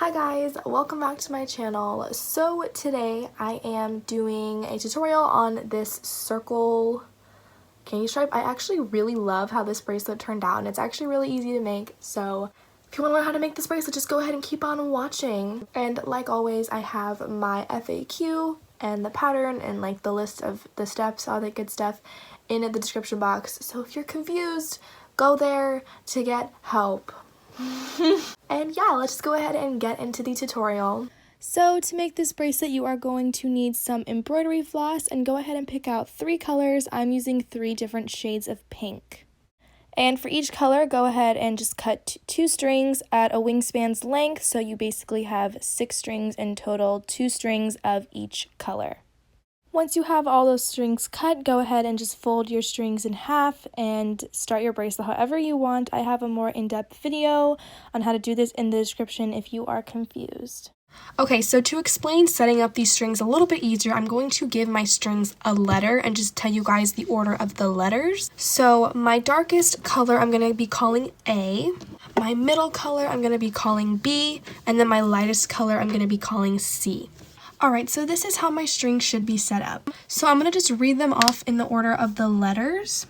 Hi guys, welcome back to my channel. So today I am doing a tutorial on this circle candy stripe. I actually really love how this bracelet turned out and it's actually really easy to make. So if you want to learn how to make this bracelet, just go ahead and keep on watching. And like always, I have my FAQ and the pattern and like the list of the steps, all that good stuff in the description box. So if you're confused, go there to get help. And yeah, let's just go ahead and get into the tutorial. So to make this bracelet, you are going to need some embroidery floss and go ahead and pick out 3 colors. I'm using 3 different shades of pink. And for each color, go ahead and just cut 2 strings at a wingspan's length. So you basically have 6 strings in total, 2 strings of each color. Once you have all those strings cut, go ahead and just fold your strings in half and start your bracelet however you want. I have a more in-depth video on how to do this in the description if you are confused. Okay, so to explain setting up these strings a little bit easier, I'm going to give my strings a letter and just tell you guys the order of the letters. So my darkest color I'm going to be calling A, my middle color I'm going to be calling B, and then my lightest color I'm going to be calling C. Alright, so this is how my strings should be set up. So I'm going to just read them off in the order of the letters.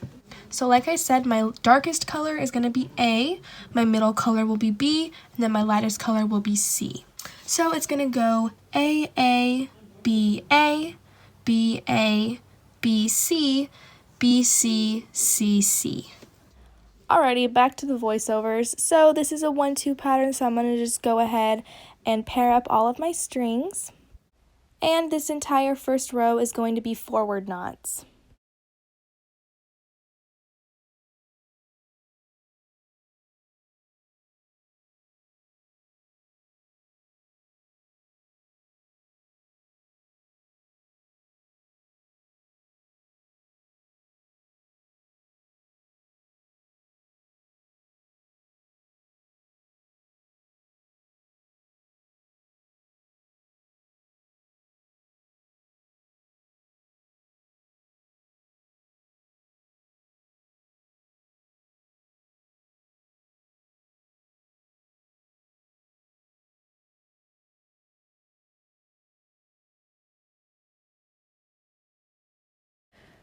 So like I said, my darkest color is going to be A, my middle color will be B, and then my lightest color will be C. So it's going to go A, B, B, C, C. Alrighty, back to the voiceovers. So this is a 1-2 pattern, so I'm going to just go ahead and pair up all of my strings. And this entire first row is going to be forward knots.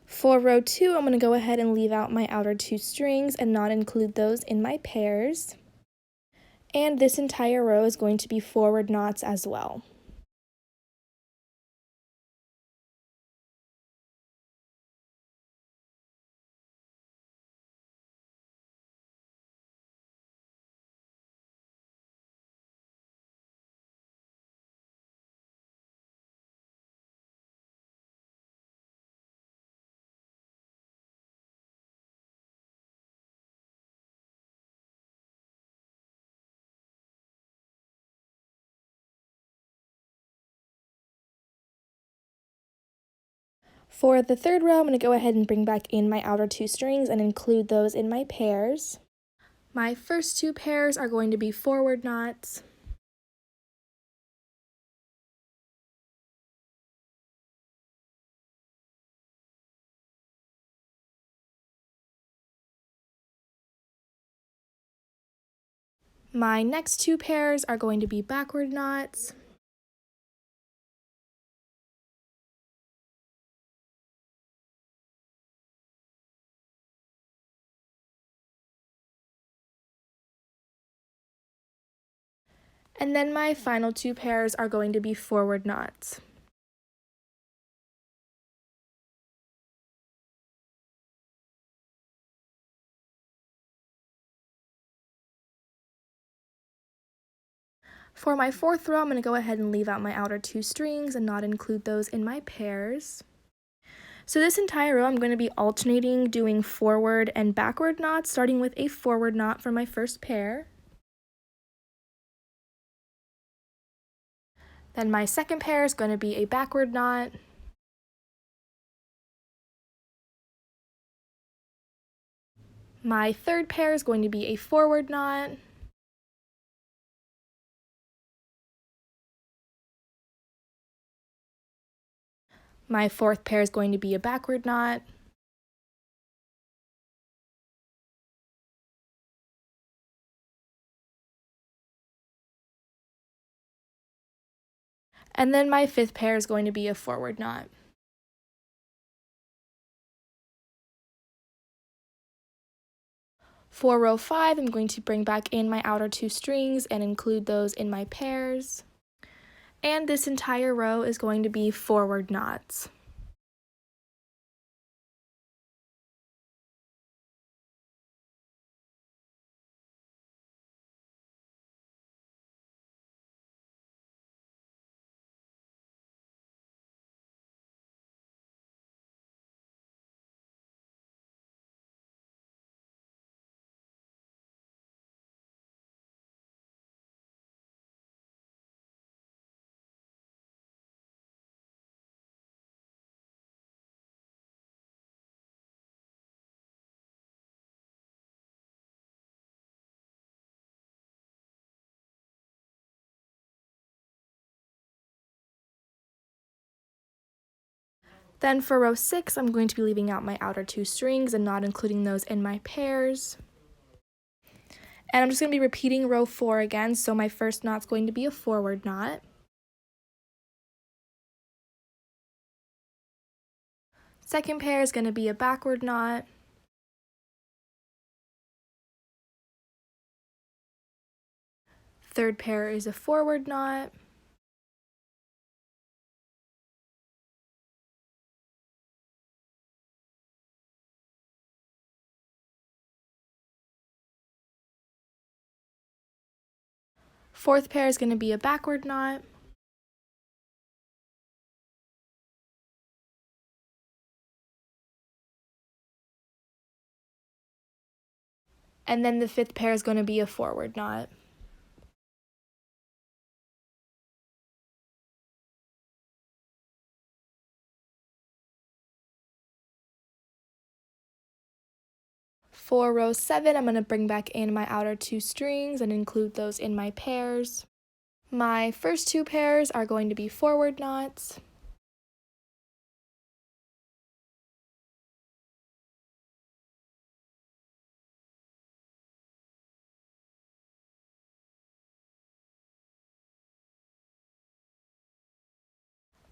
For row 2, I'm going to go ahead and leave out my outer 2 strings and not include those in my pairs. And this entire row is going to be forward knots as well. For the third row, I'm going to go ahead and bring back in my outer 2 strings and include those in my pairs. My first 2 pairs are going to be forward knots. My next 2 pairs are going to be backward knots. And then my final 2 pairs are going to be forward knots. For my fourth row, I'm going to go ahead and leave out my outer 2 strings and not include those in my pairs. So this entire row, I'm going to be alternating doing forward and backward knots, starting with a forward knot for my first pair. Then my second pair is going to be a backward knot. My third pair is going to be a forward knot. My fourth pair is going to be a backward knot. And then my 5th pair is going to be a forward knot. For row 5, I'm going to bring back in my outer 2 strings and include those in my pairs. And this entire row is going to be forward knots. Then for row 6, I'm going to be leaving out my outer 2 strings and not including those in my pairs. And I'm just going to be repeating row 4 again, so my first knot's going to be a forward knot. Second pair is going to be a backward knot. Third pair is a forward knot. Fourth pair is going to be a backward knot. And then the 5th pair is going to be a forward knot. For row 7, I'm going to bring back in my outer 2 strings and include those in my pairs. My first 2 pairs are going to be forward knots.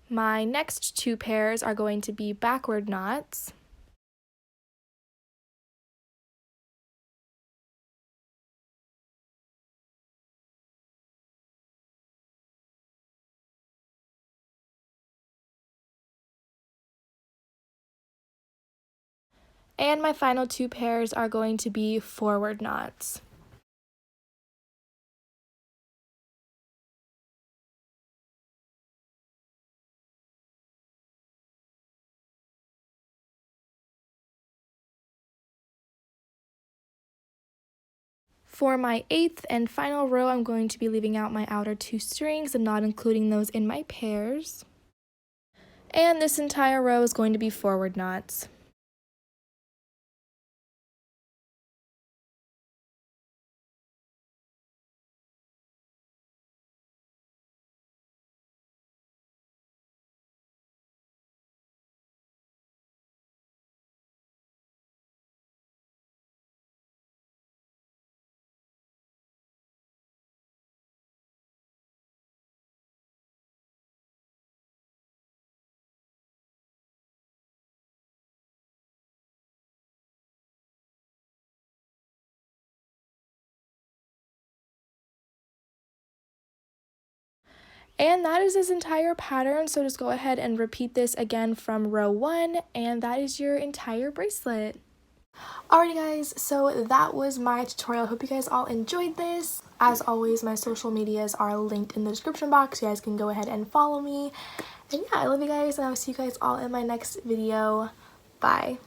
My next 2 pairs are going to be backward knots. And my final 2 pairs are going to be forward knots. For my 8th and final row, I'm going to be leaving out my outer 2 strings and not including those in my pairs. And this entire row is going to be forward knots. And that is this entire pattern, so just go ahead and repeat this again from row 1, and that is your entire bracelet. Alrighty guys, so that was my tutorial. I hope you guys all enjoyed this. As always, my social medias are linked in the description box. You guys can go ahead and follow me. And yeah, I love you guys, and I will see you guys all in my next video. Bye.